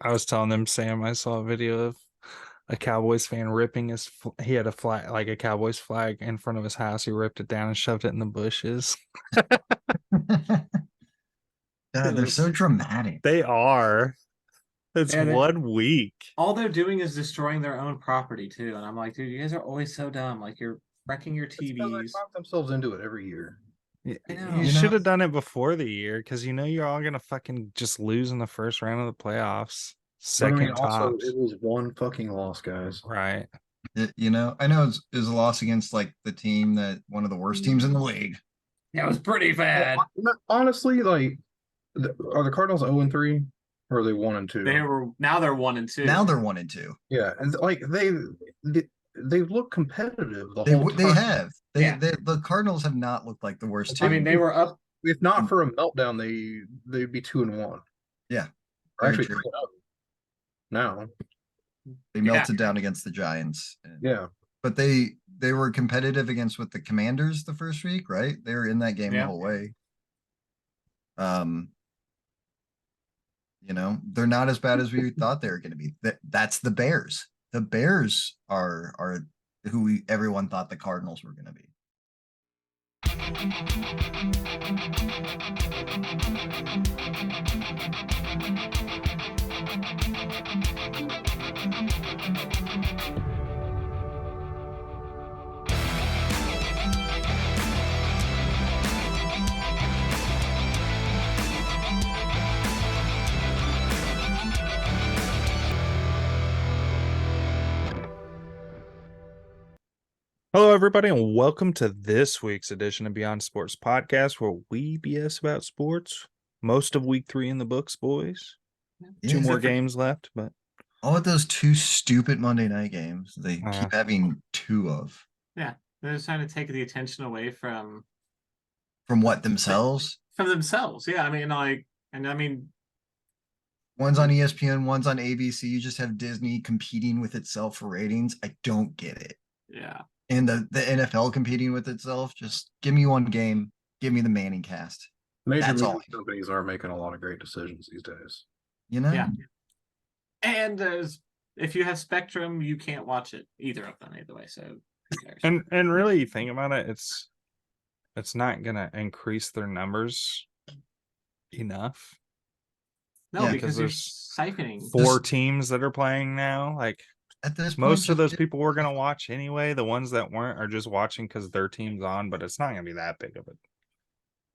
I was telling them, Sam, I saw a video of a Cowboys fan ripping he had a flag, like a Cowboys flag in front of his house. He ripped it down and shoved it in the bushes. God, they're so dramatic. They are. It's Yeah, 1 week. all they're doing is destroying their own property too. And I'm like, dude, you guys are always so dumb. Like you're wrecking your It's because they TVs. talk themselves into it every year. I know. You You should know- have done it before the year because you're all gonna fucking just lose in the first round of the playoffs. But I mean, Second also, tops. it was one fucking loss, guys. Right. I know it was a loss against like the team that one of the worst teams in the league. Yeah, it was pretty bad. Honestly, like, are the Cardinals 0-3 or are they 1-2? They're 1-2. Now they're 1-2. Yeah, and like they look competitive the They whole time. they have Yeah. the Cardinals have not looked like the worst I team. mean, they were up. If not for a meltdown, they'd be 2-1. Yeah, Or very actually true. 3-0 now. They melted down against the Giants. Yeah, But they were competitive against with the Commanders the first week, right? They were in that game the whole way. They're not as bad as we thought they were going to be. That's the Bears. The Bears are who everyone thought the Cardinals were going to be. Hello, everybody, and welcome to this week's edition of Beyond Sports Podcast, where we BS about sports. Most of week 3 in the books, boys. Yeah, 2 more games left, but all of those 2 stupid Monday night games they keep having 2 of. Yeah, they're just trying to take the attention away from what, themselves? From themselves. Yeah, I mean, One's on ESPN, one's on ABC. You just have Disney competing with itself for ratings. I don't get it. Yeah. And the NFL competing with itself. Just give me one game. Give me the Manning cast. major media companies are making a lot of great decisions these days. Yeah. And if you have Spectrum, you can't watch it either of them either way. So and really think about it, it's not gonna increase their numbers enough. No, because there's siphoning 4 teams that are playing now. Like at this point, most of those people were gonna watch anyway. The ones that weren't are just watching because their team's on, but it's not gonna be that big of a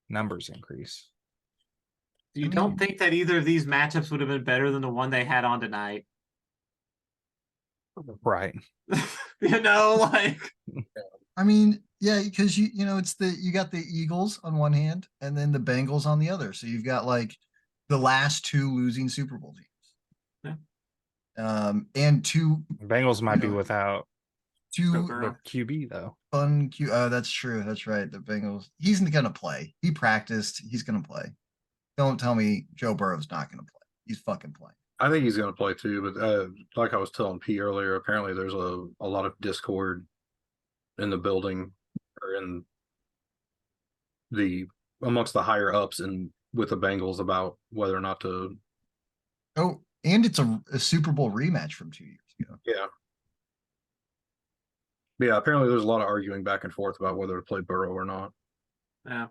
numbers increase. You don't think that either of these matchups would have been better than the one they had on tonight? Right. I mean, yeah, because it's you got the Eagles on one hand and then the Bengals on the other. So you've got like the last 2 losing Super Bowl teams. And 2 Bengals might be without 2 the QB though. That's true. That's right. The Bengals. He's gonna play. He practiced. He's gonna play. Don't tell me Joe Burrow's not gonna play. He's fucking playing. I think he's going to play too, but like I was telling P earlier, apparently there's a lot of discord in the building or in amongst the higher ups and with the Bengals about whether or not to. Oh, and it's a Super Bowl rematch from 2 years ago. Yeah. Yeah, apparently there's a lot of arguing back and forth about whether to play Burrow or not. Yeah.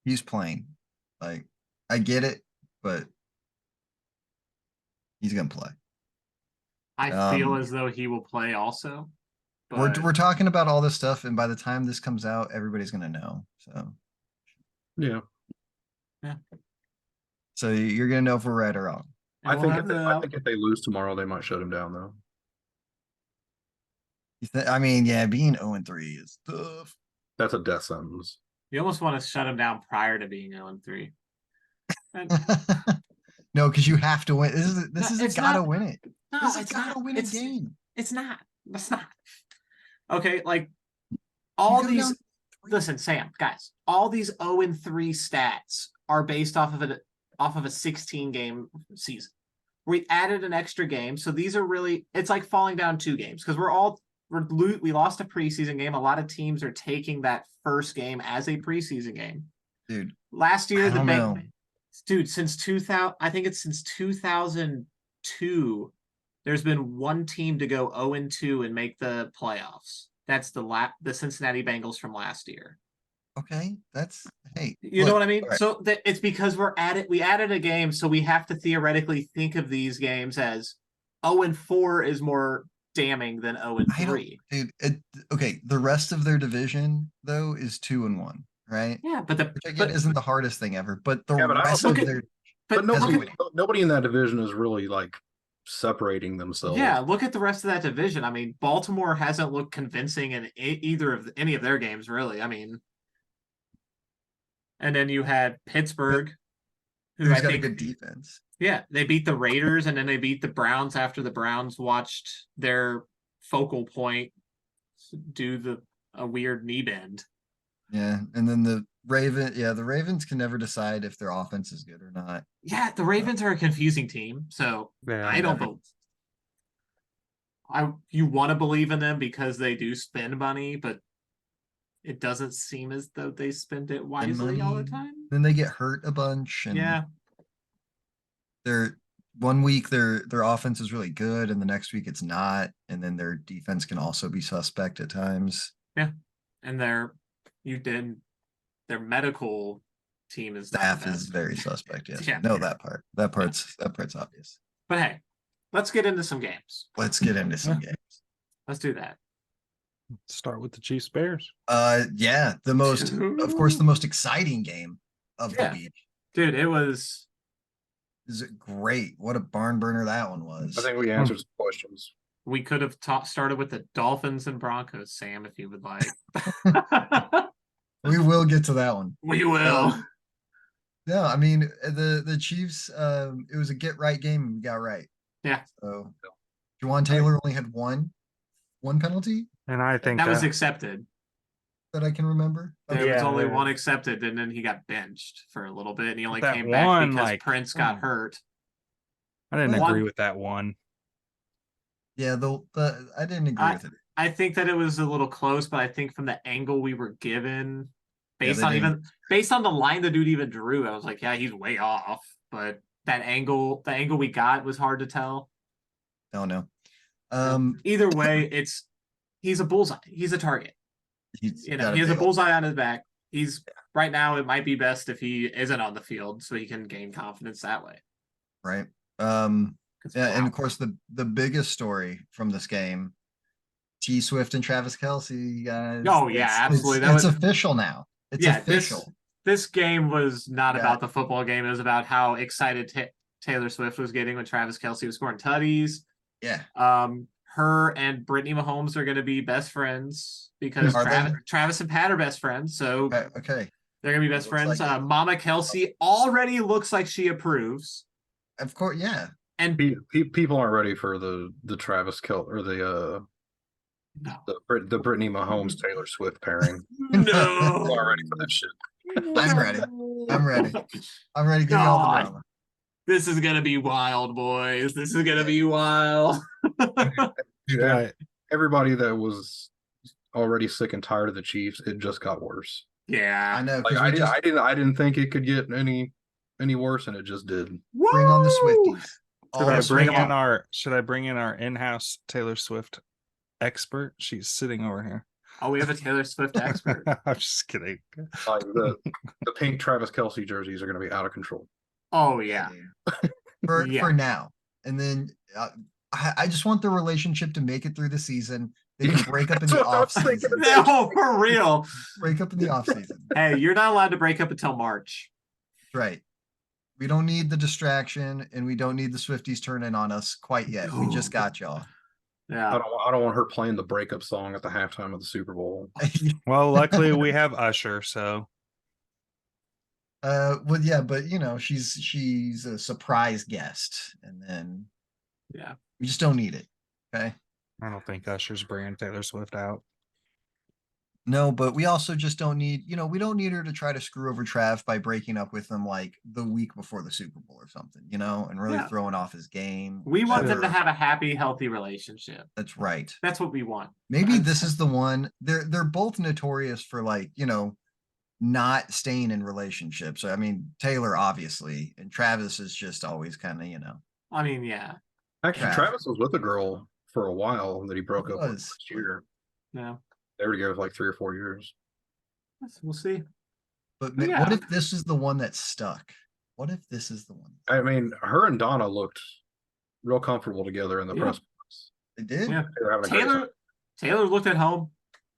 He's playing. Like, I get it, but he's gonna play. I feel as though he will play also. But we're talking about all this stuff, and by the time this comes out, everybody's gonna know. So yeah. So you're gonna know if we're right or wrong. I think if they lose tomorrow, they might shut him down though. Being 0-3 is tough. That's a death sentence. You almost want to shut him down prior to being 0-3. No, because you have to win. This is a gotta win it. No, it's gotta win a game. It's not. That's not. Okay, like all these. Listen, Sam, guys, all these 0-3 stats are based off of a 16-game season. We added an extra game, so these are really. It's like falling down 2 games because we lost a preseason game. A lot of teams are taking that first game as a preseason game. Dude, last year Dude, since 2000, I think it's since 2002, there's been one team to go 0-2 and make the playoffs. That's the Cincinnati Bengals from last year. Okay, that's hey. You know look, what I mean? all right, So it's because we added a game, so we have to theoretically think of these games as 0-4 is more damning than I don't, 0-3. dude. Okay, the rest of their division though is 2-1, right? Yeah, Which I get isn't the hardest thing ever, but the Yeah, but I rest don't of think- their But has a nobody, winning. nobody in that division is really like separating themselves. Yeah, look at the rest of that division. I mean, Baltimore hasn't looked convincing in either of any of their games, really. I mean, and then you had Pittsburgh, who Who's I got a think, good defense? yeah, they beat the Raiders and then they beat the Browns after the Browns watched their focal point do a weird knee bend. Yeah, and then the Ravens can never decide if their offense is good or not. Yeah, the Ravens are a confusing team, so Yeah. I don't believe. You want to believe in them because they do spend money, but it doesn't seem as though they spend it wisely all the money, time. Then they get hurt a bunch, and Yeah, they're 1 week their offense is really good, and the next week it's not, and then their defense can also be suspect at times. and their medical team is not the Staff is best. very suspect. Yes, Yeah. we know that part. That part's obvious. But hey, let's get into some games. Let's get into some games. Let's do that. Start with the Chiefs Bears. Yeah, of course, the most exciting game of Yeah. the week. Dude, it was Is it great? What a barn burner that one was. I think we answered some questions. we could have started with the Dolphins and Broncos, Sam, if you would like. We will get to that one. We will. No, I mean the Chiefs. It was a get right game, and we got right. Yeah. So, Juwan Taylor only had one penalty And I think That was accepted. that I can remember. There was Yeah, only yeah. one accepted, and then he got benched for a little bit, and he only That came back one, because like, Prince got hurt. I didn't One- agree with that one. Yeah, the I didn't agree with it. I think that it was a little close, but I think from the angle we were given, based they on didn't- based on the line the dude even drew, I was like, yeah, he's way off. But the angle we got was hard to tell. Oh no. Either way, he's a bullseye. He's a target. He's He got has a big- bullseye on his back. He's right now. It might be best if he isn't on the field, so he can gain confidence that way. right. 'Cause, Yeah, and wow. of course the biggest story from this game, T Swift and Travis Kelsey, guys. Oh, yeah, absolutely. It's official now. It's Yeah, official. This game was not Yeah. about the football game. It was about how excited Taylor Swift was getting when Travis Kelsey was scoring tutties. Yeah. Her and Brittany Mahomes are going to be best friends because Are they? Travis and Pat are best friends. So Okay. they're going to be best Looks friends. like it. Mama Kelsey already looks like she approves. Of course, yeah. And People aren't ready for the Travis Kel or no, the Brittany Mahomes Taylor Swift pairing. no, People aren't ready for that shit. I'm ready. I'm ready. I'm ready to give you all the God. drama. This is going to be wild, boys. This is going to be wild. Yeah, everybody that was already sick and tired of the Chiefs, it just got worse. Yeah. I know, Like because I didn't think it could get any worse, and it just did. bring on the Woo! Swifties. Should All I the bring Swifties. in our in-house Taylor Swift expert? She's sitting over here. Oh, we have a Taylor Swift expert. I'm just kidding. Like the pink Travis Kelsey jerseys are going to be out of control. Oh, yeah. For Yeah. now, and then I just want the relationship to make it through the season. They can break up in That's the what I off was thinking. season. No, for real. Break up in the off season. Hey, you're not allowed to break up until March. Right. We don't need the distraction, and we don't need the Swifties turning on us quite yet. We just got y'all. Yeah. I don't want her playing the breakup song at the halftime of the Super Bowl. Well, luckily we have Usher, so Well, yeah, but she's a surprise guest, and then Yeah. we just don't need it. Okay. I don't think Usher's bringing Taylor Swift out. No, but we also just don't need, we don't need her to try to screw over Trav by breaking up with him like the week before the Super Bowl or something, and really Yeah. throwing off his game. We want them to Whatever. have a happy, healthy relationship. That's right. That's what we want. Maybe this is the one. They're both notorious for not staying in relationships. I mean, Taylor obviously, and Travis is just always kind of, I mean, yeah, Actually, Yeah. Travis was with a girl for a while that he broke He up with was. last year. yeah. They were together for like 3 or 4 years. We'll see. But Yeah. what if this is the one that's stuck? What if this is the one? I mean, her and Donna looked real comfortable together in the Yeah. press box. They did. Yeah. They were having a great time. Taylor looked at home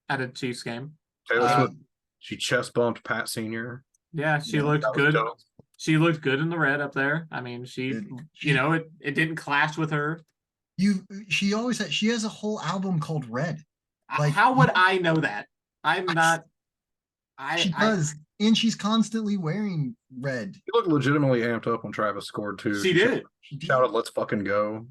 at a Chiefs game. Taylor Uh, Swift, she chest bumped Pat Senior. Yeah, she Yeah, looked That was good. dope. She looked good in the red up there. I mean, Dude, it didn't clash with her. She always she has a whole album called Red. Like, How would I know that? I'm not. She does, and she's constantly wearing red. She looked legitimately amped up when Travis scored too. She did. She did. Shouted, "Let's fucking go!"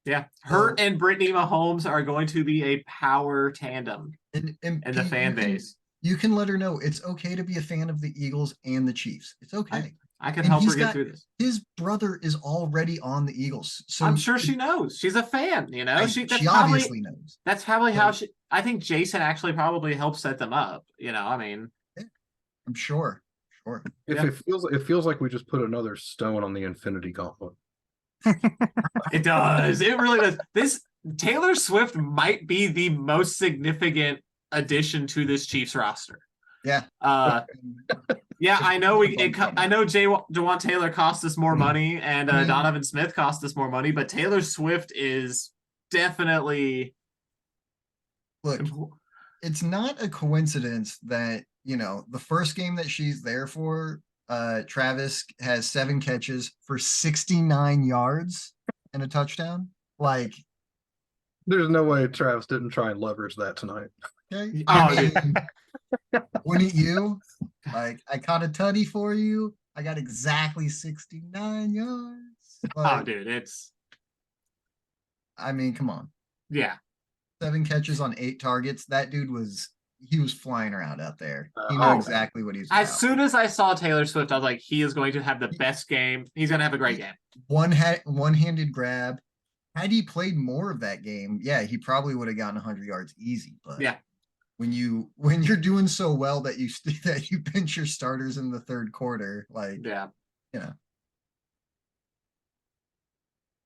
Yeah, her So- and Brittany Mahomes are going to be a power tandem And in the Pete, fan base. You can let her know it's okay to be a fan of the Eagles and the Chiefs. It's okay. I can And help her he's get got- through this. His brother is already on the Eagles, so I'm sure she knows. She's a fan. You know, she that's obviously knows. That's probably how So- she. I think Jason actually probably helped set them up. You know, I mean, I'm sure. Sure. Yeah. It feels like we just put another stone on the Infinity Gauntlet. it does. It really does. This Taylor Swift might be the most significant addition to this Chiefs roster. Yeah. Yeah, I know I know Jawan Taylor cost us more money, and Donovan Smith cost us more money, but Taylor Swift is definitely. Look, it's not a coincidence that, the first game that she's there for, Travis has 7 catches for 69 yards and a touchdown. Like, There's no way Travis didn't try and leverage that tonight. okay, Oh, wouldn't you? Like, I caught a tutty for you. I got exactly 69 yards. Like, dude, it's I mean, come on. yeah. 7 catches on 8 targets. That dude was flying around out there. He knew Oh, exactly what he was As about. soon as I saw Taylor Swift, I was like, he is going to have the best game. He's going to have a great game. One-handed grab. Had he played more of that game, yeah, he probably would have gotten 100 yards easy. But Yeah. when you're doing so well that you bench your starters in the third quarter, like, Yeah.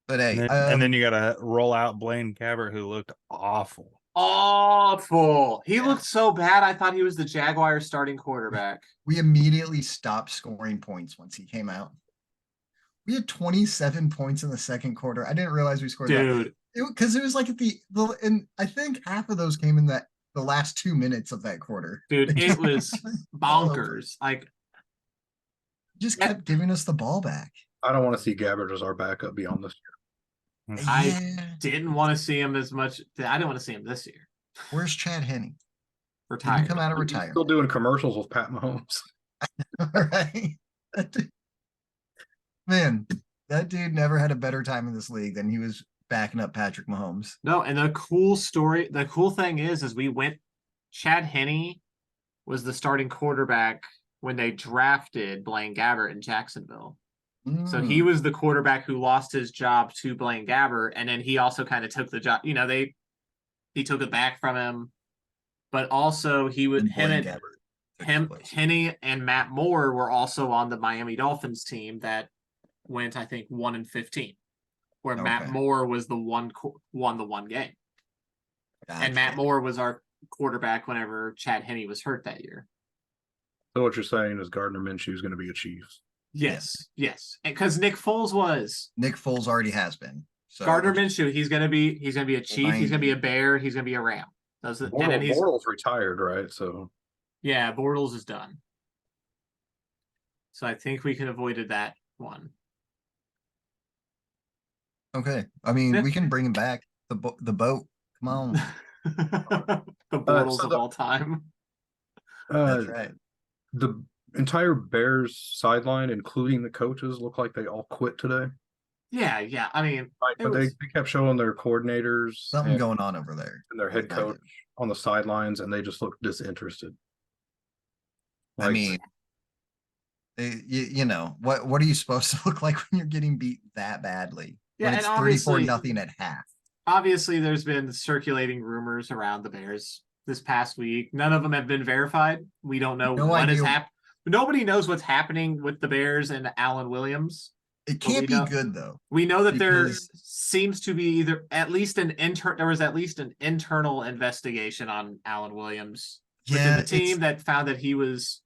But hey, And then you got to roll out Blaine Gabbert, who looked awful. Awful. He looked so bad. I thought he was the Jaguars starting quarterback. we immediately stopped scoring points once he came out. We had 27 points in the second quarter. I didn't realize we scored Dude. that. Because it was like and I think half of those came in the last 2 minutes of that quarter. Dude, it was All over. bonkers. Like, Just kept giving us the ball back. I don't want to see Gabbert as our backup beyond this year. I Yeah. didn't want to see him as much. I didn't want to see him this year. Where's Chad Henne? Did he Retired. come out of He's retirement? still doing commercials with Pat Mahomes. Right? Man, that dude never had a better time in this league than he was backing up Patrick Mahomes. No, and the cool thing is Chad Henne was the starting quarterback when they drafted Blaine Gabbert in Jacksonville. So he was the quarterback who lost his job to Blaine Gabbert, and then he also kind of took the job. You know, he took it back from him, but also Henne and Matt Moore were also on the Miami Dolphins team that went, I think, 1-15, where Matt Moore was the won the one game, and Matt Moore was our quarterback whenever Chad Henne was hurt that year. So what you're saying is Gardner Minshew is going to be a Chiefs. Yes, because Nick Foles already has been. So Gardner Minshew. He's gonna be a Chief. He's gonna be a Bear. He's gonna be a Ram. Bortles retired, right? So yeah, Bortles is done. So I think we can avoided that one. Okay, I mean, we can bring him back. The boat. Come on. The Bortles of all time. That's right. The entire Bears sideline, including the coaches, look like they all quit today. Yeah. I mean, Right, but they kept showing their coordinators Something going on over there. and their head coach on the sidelines, and they just looked disinterested. I mean, what are you supposed to look like when you're getting beat that badly? Yeah, when it's and obviously 34-0 at half. Obviously, there's been circulating rumors around the Bears this past week. None of them have been verified. We don't know No what has idea. happened. Nobody knows what's happening with the Bears and Alan Williams. It But we can't be know- good though. We know that there Because- seems to be either at least there was at least an internal investigation on Alan Williams within Yeah, the team it's that found that he was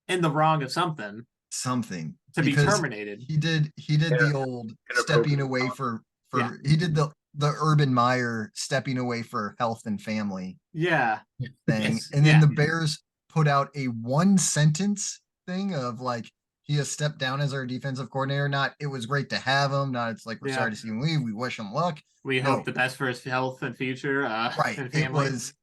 in the wrong of something something to be because terminated. He did the old stepping away for Yeah. he did the Urban Meyer stepping away for health and family Yeah. thing. Yes, And then yeah. the Bears put out a one sentence thing of like, he has stepped down as our defensive coordinator. Not, it was great to have him. Not, it's like, we're Yeah. sorry to see him leave. We wish him luck. We No. hope the best for his health and future. Right. And It family. was,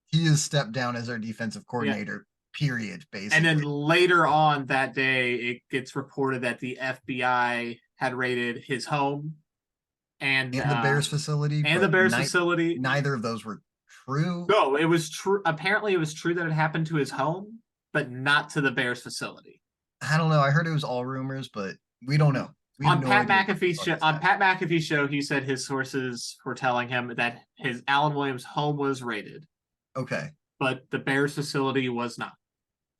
he has stepped down as our defensive coordinator, period, basically. And then later on that day, it gets reported that the FBI had raided his home and the Bears facility. and the but Bears facility. Neither of those were true. No, it was true. Apparently, it was true that it happened to his home, but not to the Bears facility. I don't know. I heard it was all rumors, but we don't know. We have On no Pat idea what McAfee's the show, fuck is on happening. Pat McAfee's show, he said his sources were telling him that his Alan Williams home was raided, Okay, but the Bears facility was not.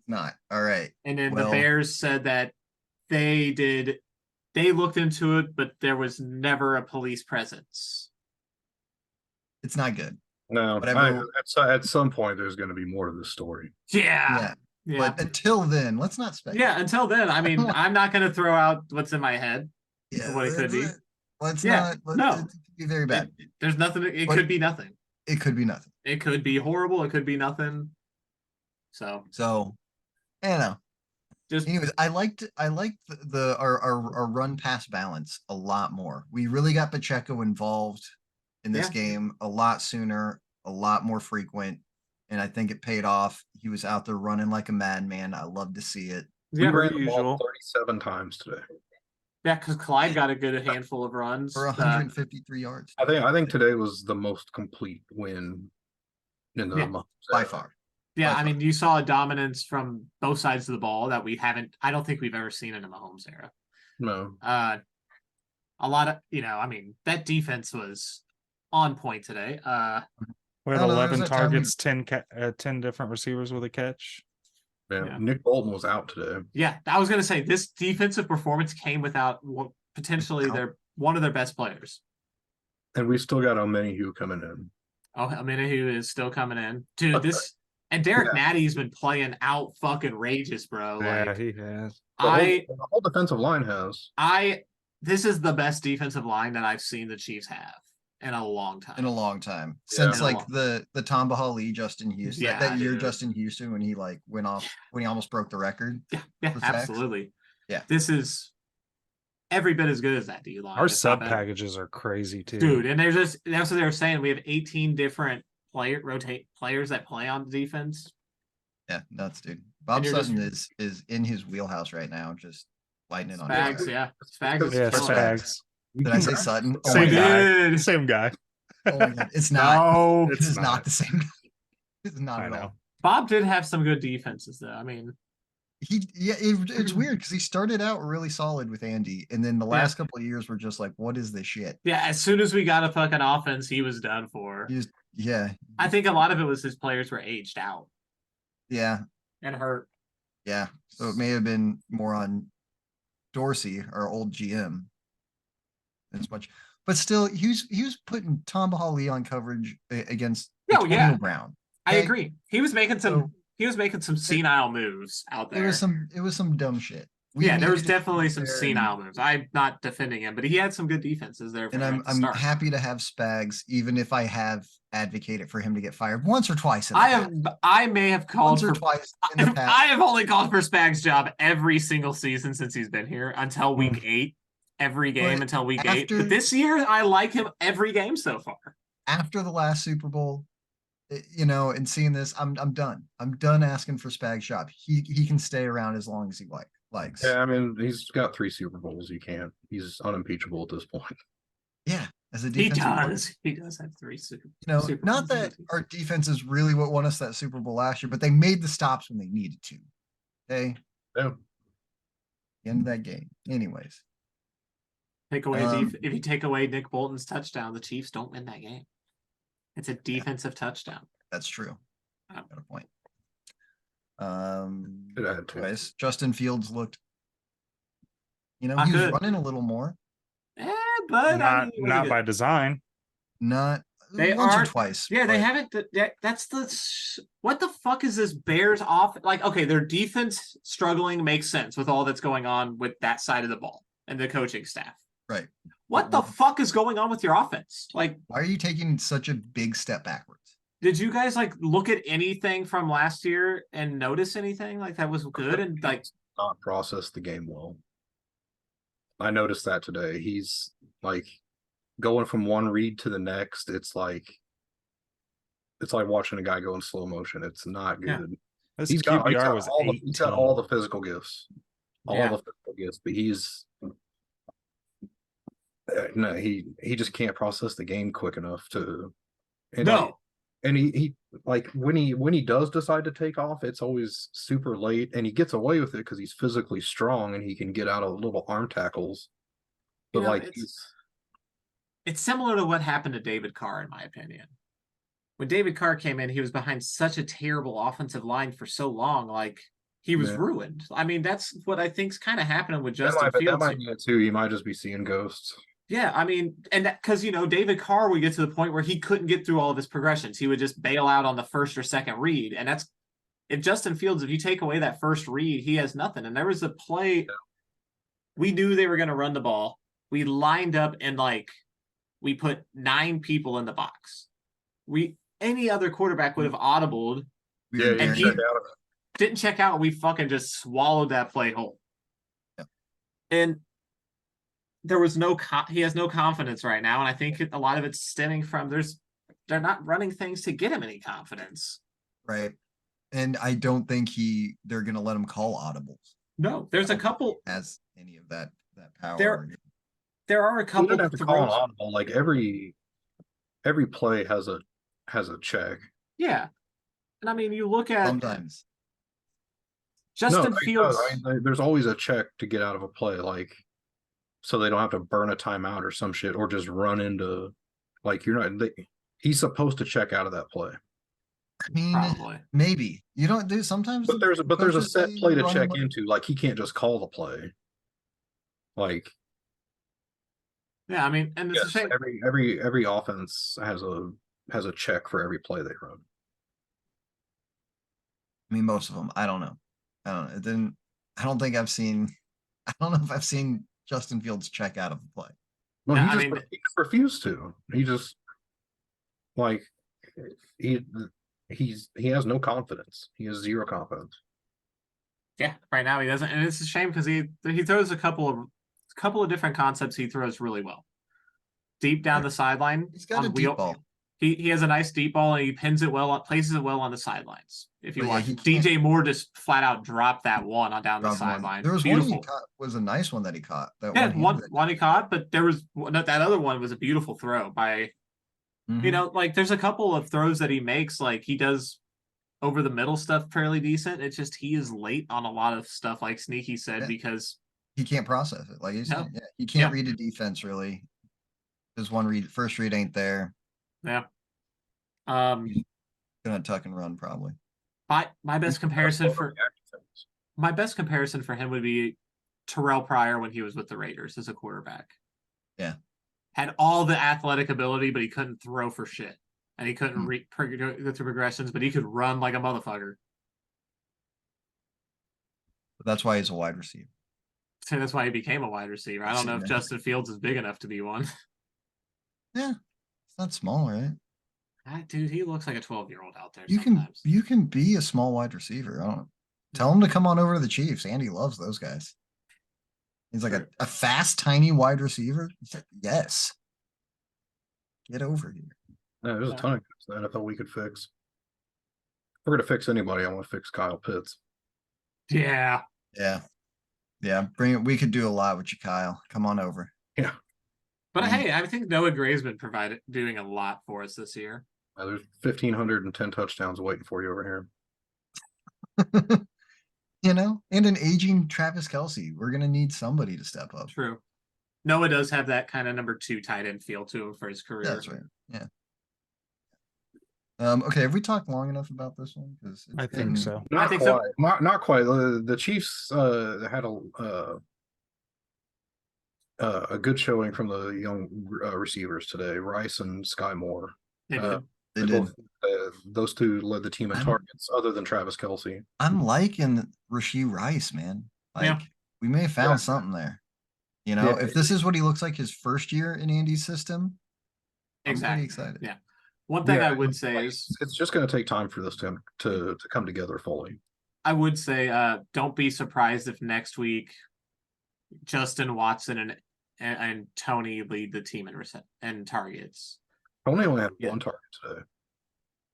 not all right. And then Well- the Bears said that they looked into it, but there was never a police presence. It's not good. No, Whatever. at some point there's going to be more to this story. Yeah. Yeah, Yeah. but until then, let's not speculate. Yeah, until then, I mean, I'm not going to throw out what's in my head. Yeah, what it could be. Let's Yeah, not. no. It could be very bad. There's nothing. It But- could be nothing. It could be nothing. It could be horrible. It could be nothing. So So, I don't know. just Anyways, I liked our run pass balance a lot more. We really got Pacheco involved in this Yeah. game a lot sooner, a lot more frequent, and I think it paid off. He was out there running like a madman. I love to see it. We yeah, ran the ball usual. 37 times today. yeah, because Clyde got a good handful of runs. For 153 yards. I think today was the most complete win in the Yeah. month. By far. Yeah, by I far. mean, you saw a dominance from both sides of the ball that we haven't. I don't think we've ever seen in a Mahomes era. No, A lot of I mean, that defense was on point today. We had I don't know, 11 there's a time we- targets, 10 different receivers with a catch. man, Yeah. Nick Bolton was out today. Yeah, I was gonna say this defensive performance came without potentially Without- one of their best players. And we still got Omenihu coming in. Oh, Amenahu is still coming in, dude. This and Derek Natty's been playing out fucking rageous, bro. Yeah, Like he has. The whole defensive line has. This is the best defensive line that I've seen the Chiefs have in a long time. In a long time. Yeah. Since In a like long- the Tom Bahali, Justin Houston. Yeah, that year dude. Justin Houston when he like went off when he almost broke the record. Yeah, for sacks. absolutely. Yeah. This is every bit as good as that D line. Our if not sub better. packages are crazy too. Dude, and that's what they were saying. We have 18 different players that play on defense. Yeah, nuts, dude. Bob you're just- Sutton is in his wheelhouse right now, just lighting it on Spags, fire. yeah. Spags is Yeah, killing it. Spags. Did I say Sutton? Oh Same my God. guy. Dude. Same guy. Oh my God. It's not. No. It is not the same. It's not I at know. all. Bob did have some good defenses though. I mean, It's weird because he started out really solid with Andy, and then the Yeah. last couple of years were just like, what is this shit? yeah, as soon as we got a fucking offense, he was done for. He was, yeah, I think a lot of it was his players were aged out yeah, and hurt. yeah. So it may have been more on Dorsey, our old GM, as much, but still, he was putting Tom Bahali on coverage against No, Antonio yeah. Brown. I Okay. agree. He was making So- some senile moves out there. It was some dumb shit. We Yeah, there was needed to definitely be some there, senile moves. I'm not defending him, but he had some good defenses there. For and him I'm at the I'm start. happy to have Spags, even if I have advocated for him to get fired once or twice. In the I past. have. I may have called once or for. twice in the past. I have only called for Spag's job every single season since he's been here until week 8. Every game But until week 8. after- But this year, I like him every game so far. After the last Super Bowl, and seeing this, I'm done. I'm done asking for Spag's job. He can stay around as long as he likes. Yeah, I mean, he's got 3 Super Bowls. He can't. He's unimpeachable at this point. Yeah, as a He defensive coordinator. does. He does have 3 Super. Super Not Bowls. that our defense is really what won us that Super Bowl last year, but they made the stops when they needed to. Okay, Yeah. end of that game. Anyways, Take away Um, if you take away Nick Bolton's touchdown, the Chiefs don't win that game. It's a defensive touchdown. That's true. Oh. Got a point. It had to. Anyways, Justin Fields looked, he Not was good. running a little more. But I mean, Not by design. Not they once are or twice. Yeah, they but haven't. That's what the fuck is this Bears off? Like, okay, their defense struggling makes sense with all that's going on with that side of the ball and the coaching staff. Right. What the fuck is going on with your offense? Like, why are you taking such a big step backwards? did you guys like look at anything from last year and notice anything like that was good and like Not process the game well. I noticed that today. He's like going from one read to the next. It's like watching a guy go in slow motion. It's not Yeah. good. His He's got QBR was he's got 18. all the physical gifts. Yeah. The physical gifts, but he's no, he just can't process the game quick enough to. And no. he like when he does decide to take off, it's always super late, and he gets away with it because he's physically strong and he can get out of little arm tackles. But like it's similar to what happened to David Carr, in my opinion. When David Carr came in, he was behind such a terrible offensive line for so long, like he was ruined. I mean, that's what I think's kind of happening with Justin Fields. That might be it too. He might just be seeing ghosts. Yeah, I mean, and because David Carr would get to the point where he couldn't get through all of his progressions. He would just bail out on the first or second read, and that's if Justin Fields. If you take away that first read, he has nothing. And there was a play, we knew they were going to run the ball. We lined up and we put 9 people in the box. Any other quarterback would have audibled, and he didn't check out. We fucking just swallowed that play whole. Yeah. And there was he has no confidence right now, and I think a lot of it's stemming from they're not running things to get him any confidence. Right. And I don't think they're gonna let him call audibles. No, there's a couple has any of that power. There are a couple. You don't have to call an audible. Like every play has a check. Yeah, and I mean, you look at sometimes Justin Fields. There's always a check to get out of a play, like so they don't have to burn a timeout or some shit, or just run into he's supposed to check out of that play. I mean, probably. Maybe you don't do sometimes, but there's a set play to check into. Like he can't just call the play. Like, yeah, I mean, and it's the same. Every offense has a check for every play they run. I mean, most of them. I don't know. I don't think I've seen. I don't know if I've seen Justin Fields check out of the play. No, he just refused to. He just he has no confidence. He has zero confidence. Yeah, right now he doesn't, and it's a shame because he throws a couple of different concepts. He throws really well, deep down the sideline. He's got a deep ball. He has a nice deep ball, and he places it well on the sidelines. If you watch, DJ Moore just flat out dropped that one on down the sideline. There was beautiful. One he caught, was a nice one that he caught. One he caught, but there was that other one was a beautiful throw by. Mm-hmm. There's a couple of throws that he makes, like he does over the middle stuff fairly decent. It's just he is late on a lot of stuff, like Sneaky said, because he can't process it. Like he can't read a defense really. His first read ain't there. Yeah. He's gonna tuck and run probably. My best comparison for him would be Terrell Pryor when he was with the Raiders as a quarterback. Yeah. Had all the athletic ability, but he couldn't throw for shit. And he couldn't go through progressions, but he could run like a motherfucker. But that's why he's a wide receiver. So that's why he became a wide receiver. I don't know if Justin Fields is big enough to be one. Yeah. It's not small, right? Dude, he looks like a 12-year-old out there. You can be a small wide receiver. I don't know. Tell him to come on over to the Chiefs. Andy loves those guys. He's like a fast, tiny wide receiver. Yes. Get over here. Yeah, there's a ton of guys in the NFL we could fix. If we're gonna fix anybody, I want to fix Kyle Pitts. Yeah. Bring it. We could do a lot with you, Kyle. Come on over. Yeah. But hey, I think Noah Gray's been doing a lot for us this year. There's 1,510 touchdowns waiting for you over here. And an aging Travis Kelce. We're gonna need somebody to step up. True. Noah does have that kind of number 2 tight end feel to him for his career. That's right. Yeah. Okay, have we talked long enough about this one? Because I think so. I Not think so. quite. Not quite. The Chiefs had a good showing from the young receivers today, Rice and Sky Moore. They did. They both did. those two led the team in I'm- targets, other than Travis Kelsey. I'm liking Rasheed Rice, man. Like Yeah. we may have found Yeah. something there. You know, Yeah. if this is what he looks like his first year in Andy's system, I'm Exactly. pretty excited. Yeah. One thing Yeah, I would say is it's just going to take time for this to come together fully. I would say don't be surprised if next week Justin Watson and Tony lead the team in targets. Tony only had Yeah. one target today.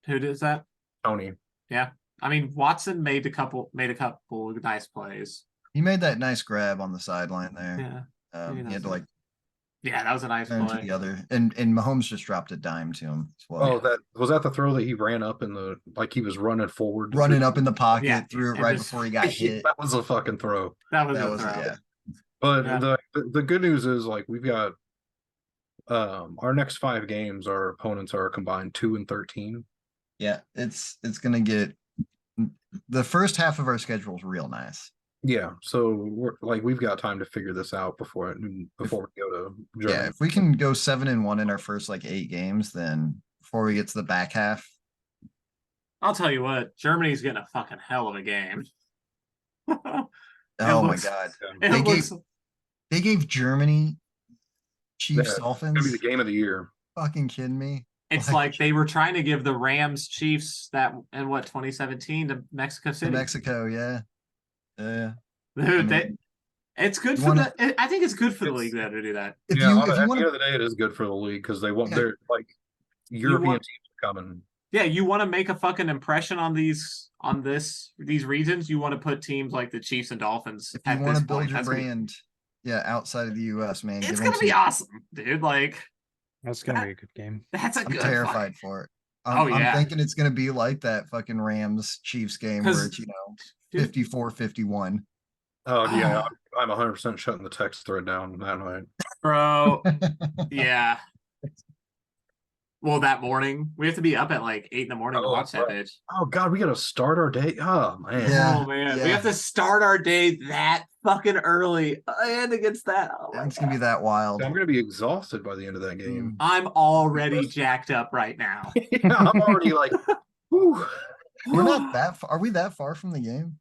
Who does that? Tony. Yeah. I mean, Watson made a couple nice plays. He made that nice grab on the sideline there. Yeah. He had to like Yeah, that was a nice turn to play. the other, and Mahomes just dropped a dime to him as well. Oh, that was that the throw that he ran up in the he was running forward, Running up in the pocket, Yeah, threw it and right just- before he got hit. That was a fucking throw. That was That a was throw. yeah. But Yeah. the good news is we've got our next 5 games, our opponents are combined 2-13. Yeah, it's gonna get the first half of our schedule is real nice. Yeah, so we've got time to figure this out before we go to Germany. Yeah, if we can go 7-1 in our first 8 games, then before we get to the back half, I'll tell you what, Germany's getting a fucking hell of a game. oh my god, they gave Germany Chiefs It's Dolphins. gonna be the game of the year. Fucking kidding me? It's like they were trying to give the Rams Chiefs that in 2017 to Mexico to City. Mexico, yeah. Dude, I mean, it's good you for wanna- I think it's good for the league though to do that. If At you the want end to, of the day, it is good for the league because they want Yeah. they're European want- teams are coming. Yeah, you want to make a fucking impression on these regions. You want to put teams like the Chiefs and Dolphins. if you at want this to build point. your That's gonna be- brand, yeah, outside of the U.S., man, it's give gonna them be some- awesome, dude. Like That's gonna be a good game. that's a I'm good terrified fight. for it. Oh, I'm yeah. thinking it's gonna be like that fucking Rams Chiefs game where 'Cause, it's dude, 54-51. Oh yeah, I'm 100% shutting the text thread down that night. bro. Yeah. Well, that morning we have to be up at 8 in the morning to Oh, watch that right. bitch. Oh god, we gotta start our day. Oh man. Yeah. Oh man, we yeah. have to start our day that fucking early and against that. Oh my It's gonna be God. that wild. I'm gonna be exhausted by the end of that game. I'm already jacked up right now. Yeah, I'm already whew. We're not that far. Are we that far from the game?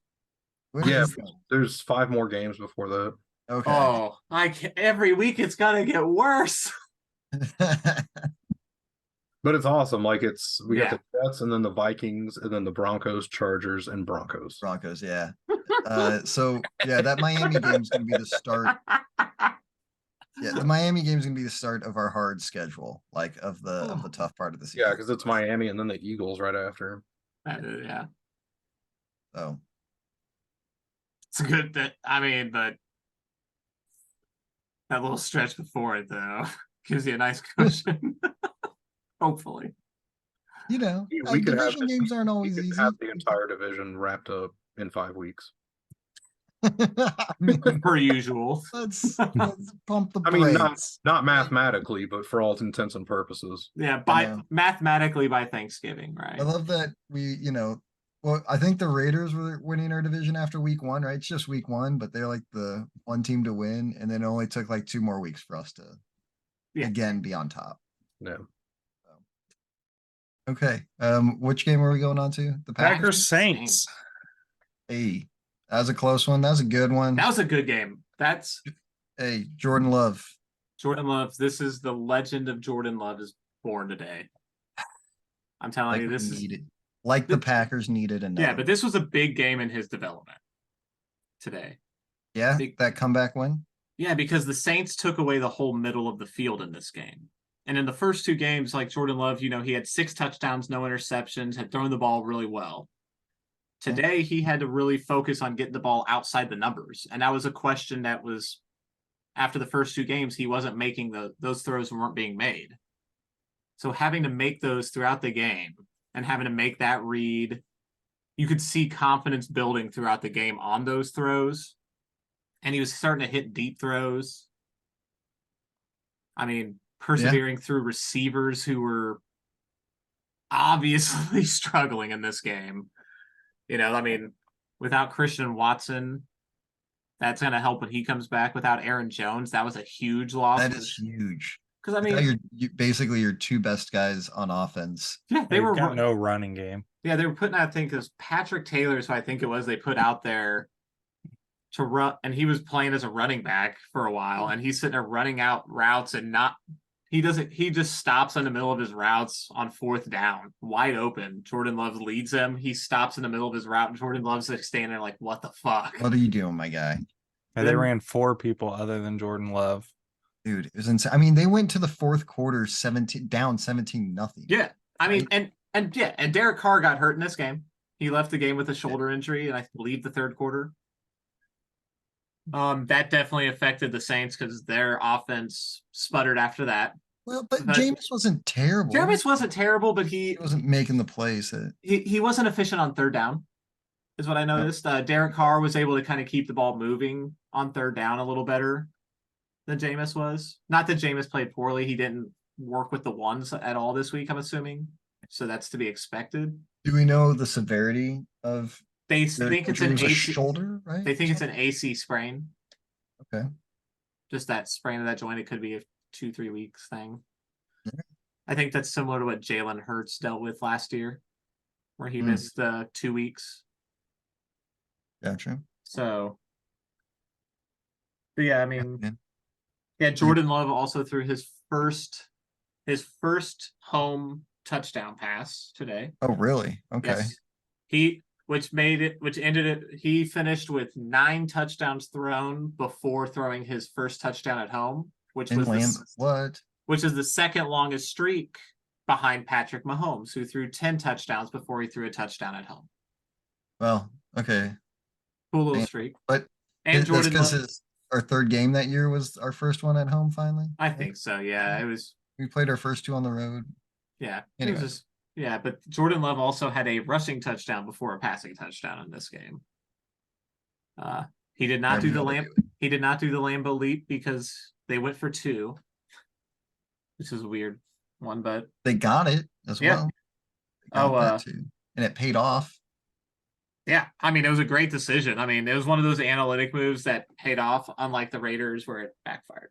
What Yeah, is there's 5 more games before that. that? Okay. Oh, every week it's gonna get worse. But it's awesome. We Yeah. got the Jets and then the Vikings and then the Broncos, Chargers, and Broncos. Broncos, yeah. So yeah, that Miami game's gonna be the start. Yeah, the Miami game's gonna be the start of our hard schedule, of the tough part of the season. Yeah, because it's Miami and then the Eagles right after. Yeah, So it's good that but that little stretch before it though gives you a nice cushion. Hopefully. we could have division games aren't we always could easy. have the entire division wrapped up in 5 weeks. I mean, Per usual. let's pump the I mean, brakes. not mathematically, but for all intents and purposes. Yeah, know. mathematically by Thanksgiving, right? I love that well, I think the Raiders were winning our division after week 1, right? It's just week 1, but they're the one team to win, and then it only took 2 more weeks for us to again be on top. Yeah. Okay. Which game are we going on to? The Packers Saints. Hey, that was a close one. That was a good one. That was a good game. That's Hey, Jordan Love. Jordan Love. This is the legend of Jordan Love is born today. I'm telling you, this is the Packers needed another. yeah, but this was a big game in his development today. Yeah, that comeback win. Yeah, because the Saints took away the whole middle of the field in this game. And in the first 2 games, Jordan Love, he had 6 touchdowns, no interceptions, had thrown the ball really well. Today, he had to really focus on getting the ball outside the numbers. And that was a question that was, after the first 2 games, he wasn't making those throws weren't being made. So having to make those throughout the game and having to make that read, you could see confidence building throughout the game on those throws. And he was starting to hit deep throws. I mean, persevering through receivers who were, obviously struggling in this game. You know, I mean, without Christian Watson, that's going to help when he comes back. Without Aaron Jones, that was a huge loss. That is huge. Because I Without mean, basically your two best guys on offense. yeah, They've got no running game. Yeah, they were putting out, I think it was Patrick Taylor, so I think it was they put out there to run, and he was playing as a running back for a while, and he's sitting there running out routes and he just stops in the middle of his routes on 4th down, wide open. Jordan Love leads him. He stops in the middle of his route, and Jordan Love's like standing there like, what the fuck? What are you doing, my guy? And they ran 4 people other than Jordan Love. Dude, it was insane. I mean, they went to the 4th quarter 17-0. Yeah. I mean, and Derek Carr got hurt in this game. He left the game with a shoulder injury, and I believe the 3rd quarter. That definitely affected the Saints because their offense sputtered after that. Well, but Jameis wasn't terrible. Jameis wasn't terrible, but he wasn't making the plays. He wasn't efficient on 3rd down, is what I noticed. Derek Carr was able to kind of keep the ball moving on 3rd down a little better than Jameis was. Not that Jameis played poorly. He didn't work with the ones at all this week, I'm assuming. So that's to be expected. Do we know the severity of? They think it's an AC shoulder, right? They think it's an AC sprain. Okay. Just that sprain of that joint. It could be a 2-3 weeks thing. Yeah. I think that's similar to what Jalen Hurts dealt with last year, where he missed 2 weeks. Gotcha. So, but yeah, I mean, Jordan Love also threw his first home touchdown pass today. Oh, really? Okay. Yes. He finished with 9 touchdowns thrown before throwing his first touchdown at home, which is the second longest streak behind Patrick Mahomes, who threw 10 touchdowns before he threw a touchdown at home. Well, okay. Cool little streak. But Jordan because our 3rd game that year was our first one at home finally? I think so, yeah. It was. We played our first 2 on the road. Yeah. Anyway. But Jordan Love also had a rushing touchdown before a passing touchdown in this game. He did not do the Lambeau leap because they went for 2, which is a weird one, but they got it as well. And it paid off. Yeah, I mean, it was a great decision. I mean, it was one of those analytic moves that paid off, unlike the Raiders where it backfired.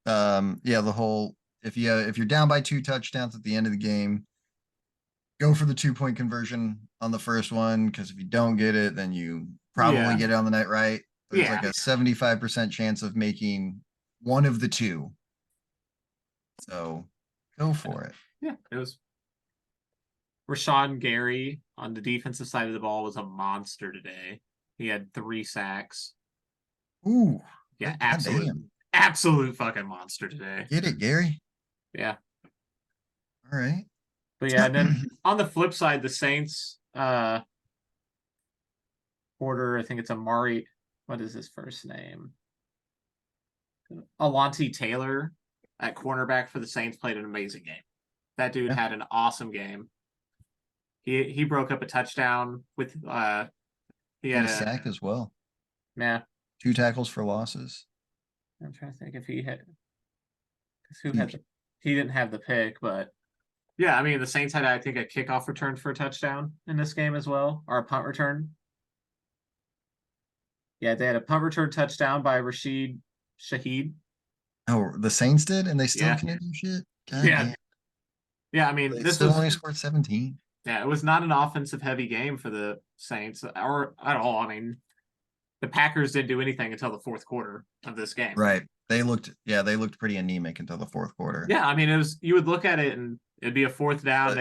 Yeah. The whole if you're down by 2 touchdowns at the end of the game, go for the 2-point conversion on the first one, because if you don't get it, then you probably get it on the night, right? There's like a 75% chance of making one of the 2. So go for it. Yeah, it was. Rashawn Gary on the defensive side of the ball was a monster today. He had 3 sacks. Ooh. Yeah, absolute fucking monster today. Get it, Gary? Yeah. All right. But yeah, and then on the flip side, the Saints quarter, I think it's Amari. What is his first name? Alontae Taylor at cornerback for the Saints played an amazing game. That dude had an awesome game. He broke up a touchdown with he had a sack as well. Yeah. 2 tackles for losses. I'm trying to think if he had he didn't have the pick, but yeah, I mean the Saints had I think a kickoff return for a touchdown in this game as well, or a punt return. Yeah, they had a punt return touchdown by Rashid Shaheed. Oh, the Saints did, and they still can't do shit. God damn. Yeah. I mean, this was only scored 17. Yeah, it was not an offensive heavy game for the Saints or at all. I mean, the Packers didn't do anything until the 4th quarter of this game. Right. They looked pretty anemic until the 4th quarter. Yeah, I mean, you would look at it and it'd be a 4th down.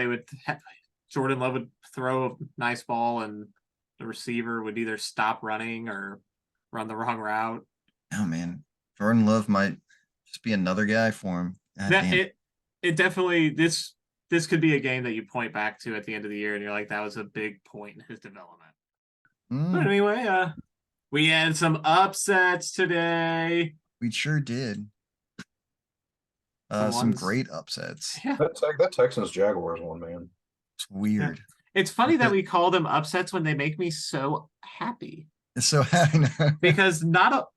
Jordan Love would throw a nice ball and the receiver would either stop running or run the wrong route. Oh man, Jordan Love might just be another guy for him. It definitely this could be a game that you point back to at the end of the year and you're like, that was a big point in his development. But anyway, we had some upsets today. We sure did. Some great upsets. Yeah. That Texans Jaguars one, man. It's weird. Yeah. It's funny that we call them upsets when they make me so happy. So happy because not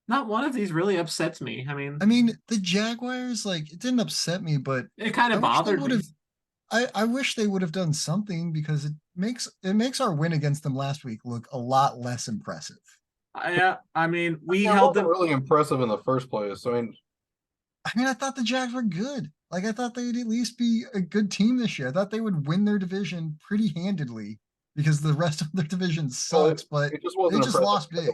one of these really upsets me. I mean, the Jaguars, like, it didn't upset me, but it kind of bothered me. I wish they would have done something because it makes our win against them last week look a lot less impressive. I mean, we Yeah, it held wasn't them. really impressive in the first place. I mean, I thought the Jags were good. Like I thought they'd at least be a good team this year. I thought they would win their division pretty handedly because the rest of their division well, sucks, but it just they wasn't just impressive. lost big.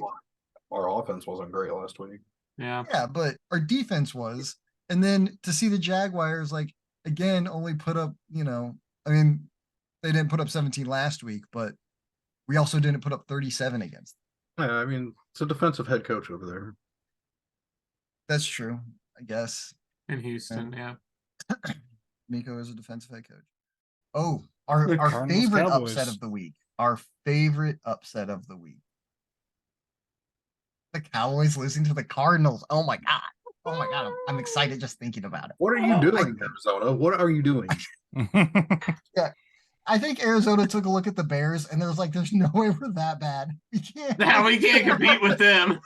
Our offense wasn't great last week. Yeah. Yeah, but our defense was. And then to see the Jaguars, like, again, only put up, I mean, they didn't put up 17 last week, but we also didn't put up 37 against them. Yeah, I mean, it's a defensive head coach over there. That's true, I guess. In Houston, yeah. Miko is a defensive head coach. Oh, our Cardinals, favorite Cowboys. upset of the week. Our favorite upset of the week. The Cowboys losing to the Cardinals. Oh my God. Oh my God. I'm excited just thinking about it. What are you doing, Arizona? What are you doing? I think Arizona took a look at the Bears and there's no way we're that bad. We can't. Now we can't compete with them.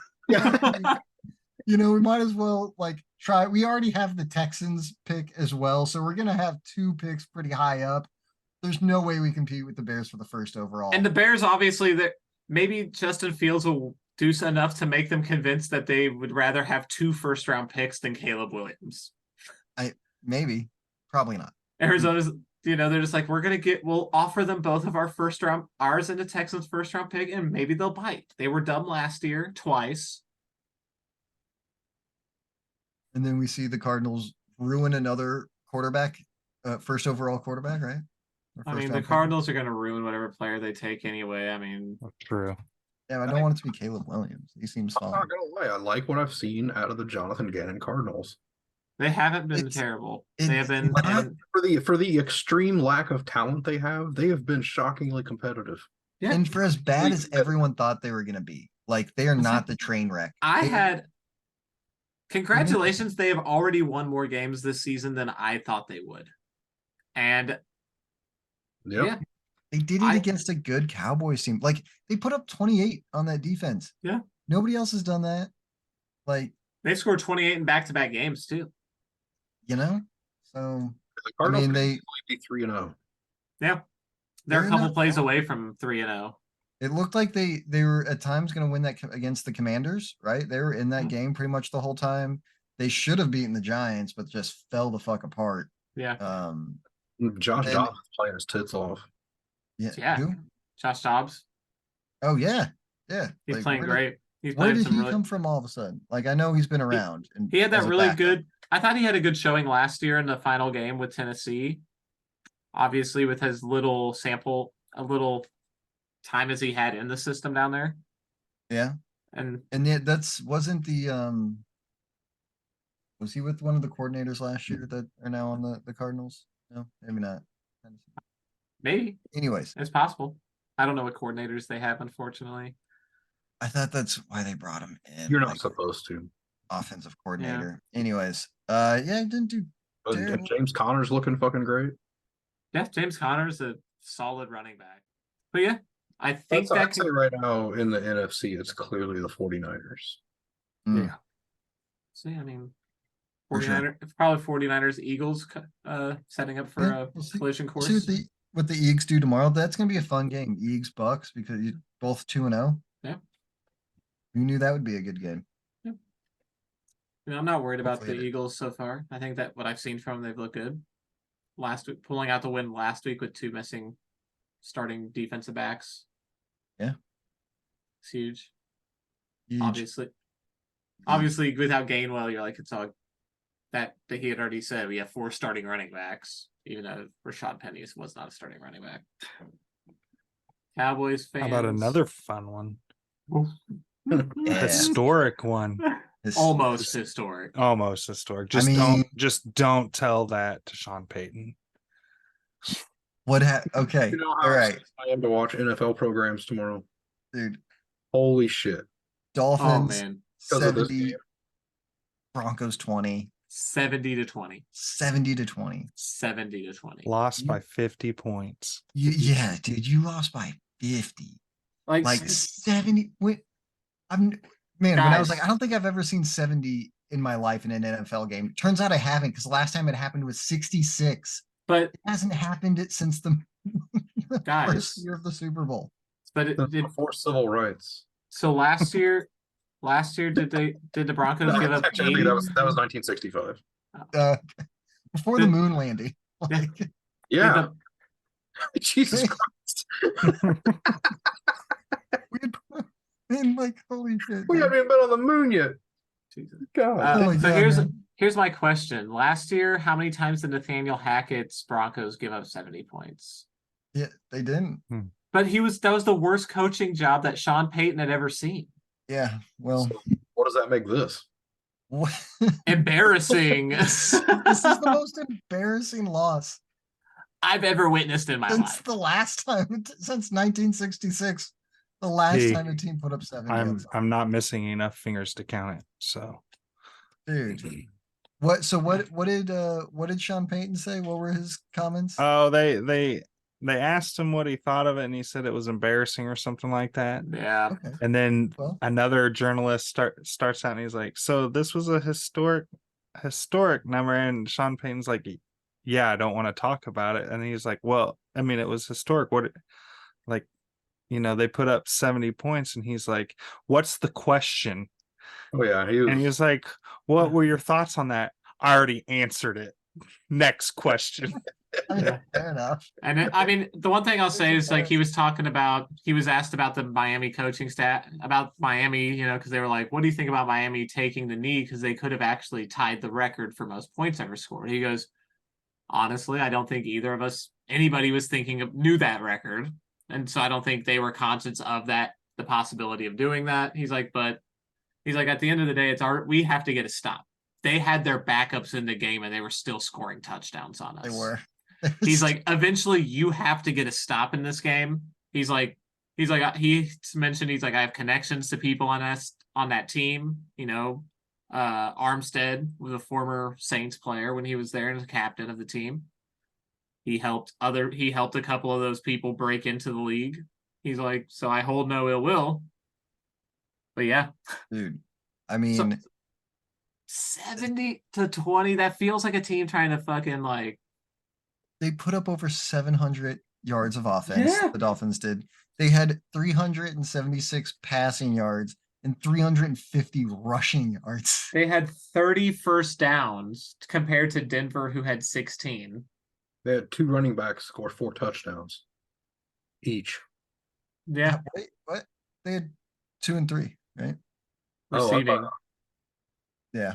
We might as well try. We already have the Texans pick as well, so we're gonna have 2 picks pretty high up. There's no way we compete with the Bears for the first overall. And the Bears, obviously, that maybe Justin Fields will do enough to make them convinced that they would rather have 2 first-round picks than Caleb Williams. Maybe, probably not. Arizona's, they're just like, we'll offer them both of our first round, ours and the Texans' first round pick, and maybe they'll bite. They were dumb last year, twice. And then we see the Cardinals ruin another quarterback, first overall quarterback, right? I mean, the Cardinals are going to ruin whatever player they take anyway. I mean, True. Yeah, I don't want it to be Caleb Williams. He seems I'm fine. not gonna lie. I like what I've seen out of the Jonathan Gannon Cardinals. they haven't been It's- terrible. it's They have been. not- For the extreme lack of talent they have been shockingly competitive. Yeah. And for as bad as everyone thought they were going to be, they are not the train wreck. Congratulations, they have already won more games this season than I thought they would. And Yep. They did it against a good Cowboys team. They put up 28 on that defense. Yeah. Nobody else has done that. they scored 28 in back-to-back games too. So The Cardinals they could be 3-0. Yeah. They're a They're couple not plays bad. away from 3-0. it looked like they were at times going to win that against the Commanders, right? They were in that Mhm. game pretty much the whole time. They should have beaten the Giants, but just fell the fuck apart. Yeah. And- Josh Dobbs playing his tits off. Yeah. Who? Josh Dobbs, Oh yeah. he's playing where great. He's Where playing did some he really. come from all of a sudden? I know he's been around. And He had that as a really backup. good. I thought he had a good showing last year in the final game with Tennessee. Obviously, with his little sample, a little time as he had in the system down there. Yeah. And And yet wasn't the was he with one of the coordinators last year that are now on the Cardinals? No, maybe not. maybe Anyways, it's possible. I don't know what coordinators they have, unfortunately. I thought that's why they brought him in. You're not supposed to. Offensive coordinator. Anyways, he didn't do And terrible. James Conner's looking fucking great. Yeah, James Conner's a solid running back. But yeah, I think I'd say right now in the NFC, it's clearly the 49ers. Mm. Yeah. See, I mean, For sure. 49ers, it's probably 49ers, Eagles, setting up for Yeah, a we'll see. collision We'll course. see what the Eagles do tomorrow. That's gonna be a fun game. Eagles Bucks because you both 2-0. Yeah. You knew that would be a good game. I'm not worried about the Hopefully it- Eagles so far. I think that what I've seen from them, they've looked good. Last week, pulling out the win last week with 2 missing starting defensive backs. Yeah. It's huge. Huge. Obviously, without Gainwell, you're like, it's all that he had already said we have 4 starting running backs, even though Rashad Penny was not a starting running back. Cowboys fans. How about another fun one? Yeah. Historic one. Almost historic. Almost historic. mean- Just don't tell that to Sean Payton. Okay. You know All how right, excited I am to watch NFL programs tomorrow. dude. Holy shit. Oh Dolphins man, 'Cause of this 70, game. Broncos 20, 70-20. 70-20. 70-20. Lost by 50 points. Yeah, dude, you lost by 50. Like 70. When I was Guys. I don't think I've ever seen 70 in my life in an NFL game. Turns out I haven't because the last time it happened was 66. But It hasn't happened since the Guys. first year of the Super Bowl. but it did. Before civil rights. So last year did the Broncos give up Technically, 80? that was 1965. Uh, before the moon landing. Yeah. Like, Did Yeah, the, Jesus Christ. we had, and like, holy shit. We man. haven't even been on the moon yet. Jesus. God. Oh my So God, here's my question. Last year, how many times did Nathaniel Hackett's Broncos give up 70 points? Yeah, they didn't. But that was the worst coaching job that Sean Payton had ever seen. Yeah, well, So what does that make this? what- Embarrassing. this is the most embarrassing loss I've ever witnessed in my since life. the last time, since 1966. The last Hey, time a team put up 70. I'm not missing enough fingers to count it. So, Dude. What did Sean Payton say? What were his comments? oh, they asked him what he thought of it, and he said it was embarrassing or something like that. Yeah. Okay. And then Well. another journalist starts out and he's like, "So this was a historic number." And Sean Payton's like, "Yeah, I don't want to talk about it." And he's like, "Well, I mean, it was historic. What, like, they put up 70 points." And he's like, "What's the question?" Oh yeah, And he was like, "What were your thoughts on that?" "I already answered it. Next question." I mean, Yeah. fair enough. And I mean, the one thing I'll say is like he was asked about the Miami coaching stat about Miami, because they were like, what do you think about Miami taking the knee? Because they could have actually tied the record for most points ever scored. He goes, honestly, I don't think either of us, anybody knew that record. And so I don't think they were conscious of the possibility of doing that. He's like, at the end of the day, we have to get a stop. They had their backups in the game and they were still scoring touchdowns on us. They were. He's like, eventually you have to get a stop in this game. He mentioned, I have connections to people on that team. Armstead was a former Saints player when he was there and was captain of the team. He helped a couple of those people break into the league. He's like, so I hold no ill will. But yeah. Dude, I mean, 70-20, that feels like a team trying to fucking like. they put up over 700 yards of offense. Yeah. The Dolphins did. They had 376 passing yards and 350 rushing yards. They had 30 first downs compared to Denver, who had 16. They had 2 running backs score 4 touchdowns each. Yeah. Wait, what? They had 2 and 3, right? Receiving. Yeah.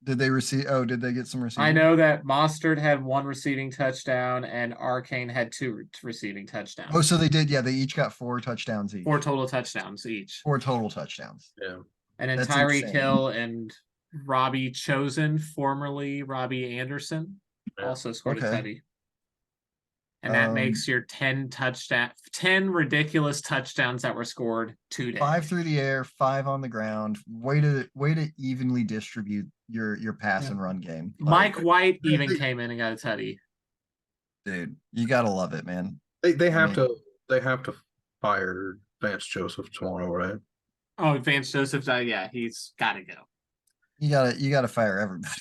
Did they receive? Oh, did they get some receiving? I know that Mostert had 1 receiving touchdown and Arcane had 2 receiving touchdowns. Oh, so they did. Yeah, they each got 4 touchdowns each. 4 total touchdowns each. 4 total touchdowns. Yeah. And then That's Tyreek insane. Hill and Robbie Chosen, formerly Robbie Anderson, Yeah. also scored a Okay. tutty. And that makes your 10 ridiculous touchdowns that were scored today. 5 through the air, 5 on the ground. Way to evenly distribute your pass Yeah. and run game. Mike White Yeah, even they- came in and got a tutty. Dude, you gotta love it, man. They I have mean- to fire Vance Joseph tomorrow, right? Oh, Vance Joseph, yeah, he's got to go. You gotta fire everybody.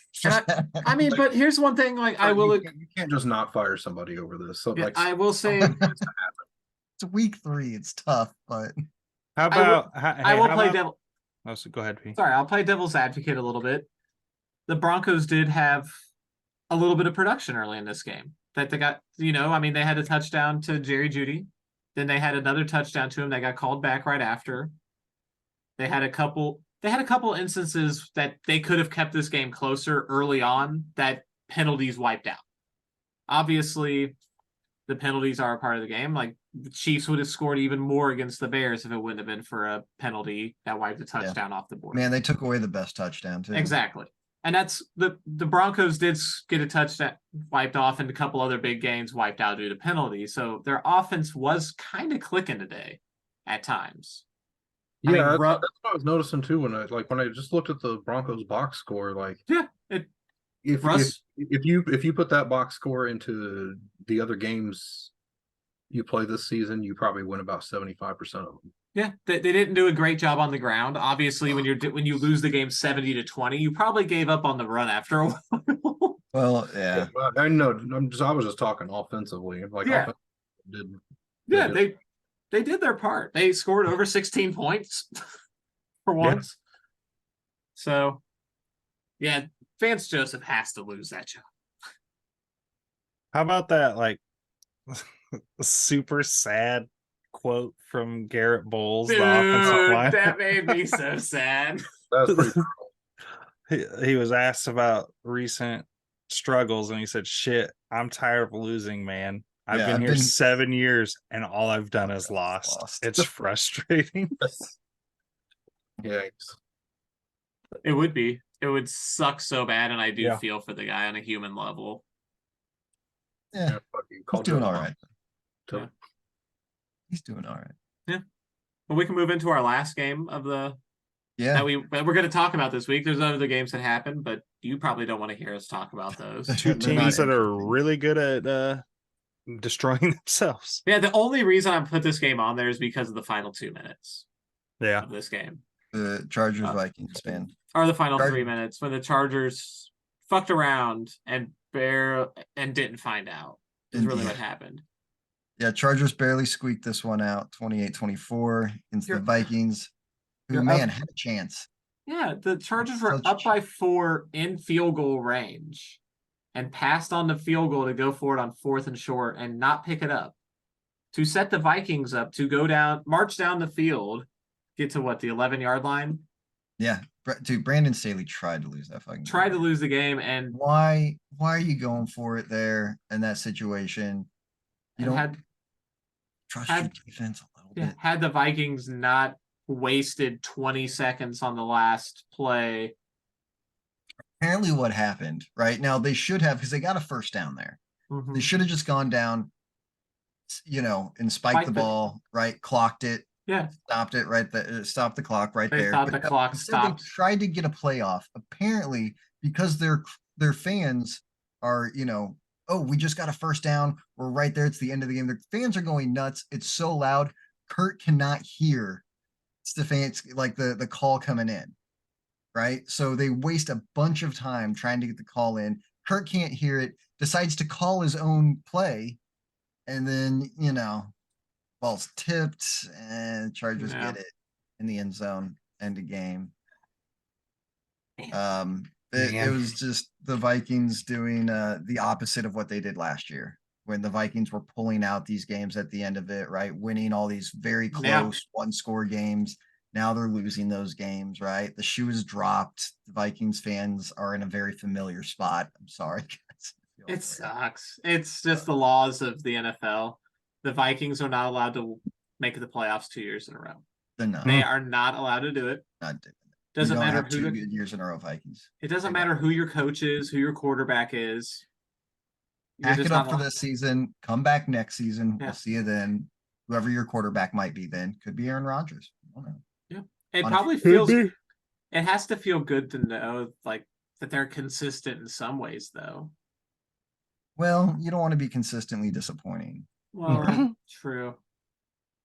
I mean, but here's one thing, like I will, You can't just not fire somebody over this. So yeah, like I will say, It's week 3. It's tough, but How I will- about I will play devil. Oh, so go ahead, P. Sorry, I'll play devil's advocate a little bit. The Broncos did have a little bit of production early in this game that they got. I mean, they had a touchdown to Jerry Jeudy, then they had another touchdown to him that got called back right after. They had a couple instances that they could have kept this game closer early on that penalties wiped out. Obviously, the penalties are a part of the game. Like the Chiefs would have scored even more against the Bears if it wouldn't have been for a penalty that wiped a touchdown off the board. man, they took away the best touchdown too. Exactly. And that's the Broncos did get a touchdown wiped off and a couple other big games wiped out due to penalties. So their offense was kind of clicking today at times. I Yeah, mean, that's what I was noticing too when I just looked at the Broncos box score. Like, Yeah, if Russ- if you put that box score into the other games you play this season, you probably win about 75% of them. Yeah, they didn't do a great job on the ground. Obviously, when you lose the game 70-20, you probably gave up on the run after a while. Well, yeah. I know. I was just talking offensively. Like, Yeah. did Yeah, did- they did their part. They scored over 16 points for once. So, yeah, Vance Joseph has to lose that job. How about that like super sad quote from Garrett Bowles, the offensive line? That made me so sad. that's pretty. He was asked about recent struggles and he said, "Shit, I'm tired of losing, man. I've Yeah, been I've here been- 7 years and all I've done is lost. lost. It's frustrating." Yeah. It would be. It would suck so bad, and I do Yeah. feel for the guy on a human level. Yeah, Fucking he's doing all right. Yeah. He's doing all right. But we can move into our last game of the Yeah. that we're going to talk about this week. There's other games that happened, but you probably don't want to hear us talk about those. Two They're not teams that are interesting. really good at destroying themselves. Yeah, the only reason I put this game on there is because of the final 2 minutes Yeah. of this game. The Chargers Vikings fan. Or the final Chargers. 3 minutes when the Chargers fucked around and didn't find out. Is really what happened. Yeah, Chargers barely squeaked this one out, 28-24 against the You're- Vikings, who, you're man, up- had a chance. Yeah, the Chargers were Such- up by 4 in field goal range and passed on the field goal to go for it on 4th and short and not pick it up. To set the Vikings up to go down, march down the field, get to what, the 11-yard line? Yeah, dude, Brandon Staley tried to lose that fucking Tried to game. lose the game and Why are you going for it there in that situation? You don't had trust had- your defense a little yeah, bit. had the Vikings not wasted 20 seconds on the last play. Apparently what happened, right? Now they should have, because they got a first down there. Mhm. They should have just gone down, and spiked the Spiked it. ball, right? Clocked it, Yeah, stopped it right there, stopped the clock right they there. thought But the no, clock instead stopped. They tried to get a playoff. Apparently, because their fans are, oh, we just got a first down. We're right there. It's the end of the game. Their fans are going nuts. It's so loud. Kurt cannot hear Stefanski, like the call coming in. Right. So they waste a bunch of time trying to get the call in. Kurt can't hear it, decides to call his own play. And then, ball's tipped and Chargers Yeah. get it in the end zone, end of game. Damn. It Man. was just the Vikings doing the opposite of what they did last year when the Vikings were pulling out these games at the end of it, right? Winning all these very Yeah. close one-score games. Now they're losing those games, right? The shoe is dropped. The Vikings fans are in a very familiar spot. I'm sorry, guys. It sucks. It's just the laws of the NFL. The Vikings are not allowed to make the playoffs 2 years in a row. They're not. They are not allowed to do it. Not doing it. Doesn't You don't matter have who 2 the, good years in a row, Vikings. it doesn't They don't. matter who your coach is, who your quarterback is. You're Pack just it up not for allowed- this season. Come back next season. Yeah. We'll see you then. Whoever your quarterback might be then. Could be Aaron Rodgers. I don't know. It on- probably feels it has to feel good to know like that they're consistent in some ways though. Well, you don't want to be consistently disappointing. Well, true.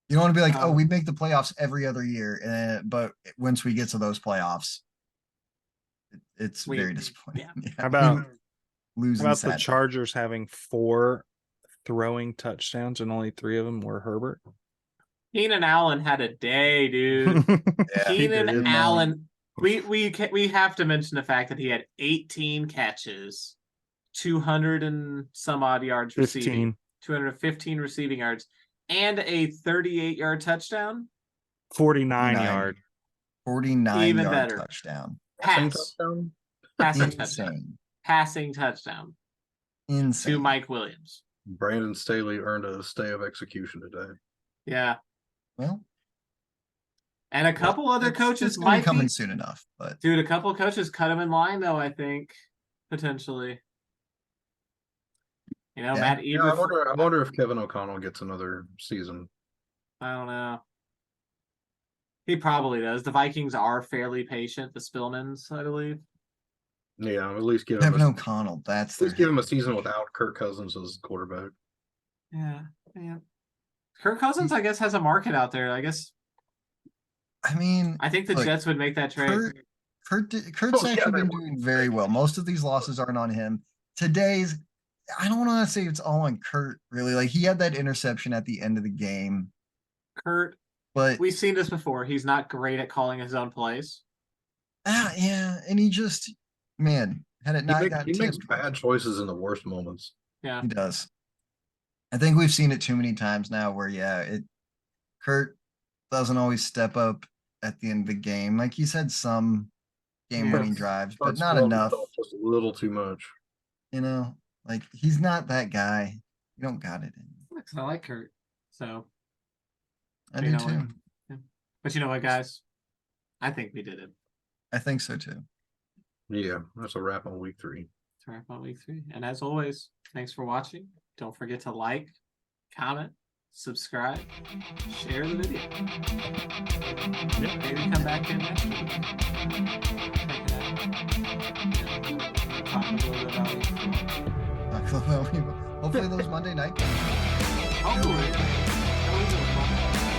You don't want to be like, oh, Um, we make the playoffs every other year, but once we get to those playoffs, it's We- very disappointing. yeah. Yeah, How about losing How about the sad. Chargers having 4 throwing touchdowns and only 3 of them were Herbert? Keenan Allen had a day, dude. Yeah, he Keenan did. Allen. We have to mention the fact that he had 18 catches, 200 and some odd yards receiving, 15, 215 receiving yards, and a 38-yard touchdown. 49 49. yard. 49 Even yard better. touchdown. Pass. Passing touchdown. Insane. Passing touchdown to Insane. Mike Williams. Brandon Staley earned a stay of execution today. Yeah. Well, And a couple other it's coaches gonna be might coming be, soon enough, but dude, a couple of coaches cut him in line though, I think, potentially. You know, Yeah. Matt Yeah, Eberflus. I wonder if Kevin O'Connell gets another season. I don't know. He probably does. The Vikings are fairly patient, the Spillmans, I believe. Yeah, at least give him Kevin a, O'Connell, that's at least give him a season without Kirk Cousins as quarterback. Yeah. Kirk Cousins, I guess, has a market out there. I guess I mean, I think the look, Jets would make that trade. Kurt's Oh, yeah, actually they been would. doing very well. Most of these losses aren't on him. today's, I don't want to say it's all on Kurt, really. Like, he had that interception at the end of the game, Kurt, but we've seen this before. He's not great at calling his own plays. yeah, and he just, man, had it not got He makes tipped, bad choices in the worst moments. Yeah. he does. I think we've seen it too many times now where, Kurt doesn't always step up at the end of the game. Like, he's had some game-winning drives, but Starts not throwing enough. himself just a little too much. Like, he's not that guy. You don't got it in. Because I like Kurt. So, I you do know too. what? Yeah. But you know what, guys? I think we did it. I think so too. Yeah, that's a wrap on week 3. That's a wrap on week 3. And as always, thanks for watching. Don't forget to like, comment, subscribe, share the video. Yeah. Maybe come back in next week. Check it out. Talk a little bit about week 4. Hopefully those Monday night games. Hopefully. That was a fun.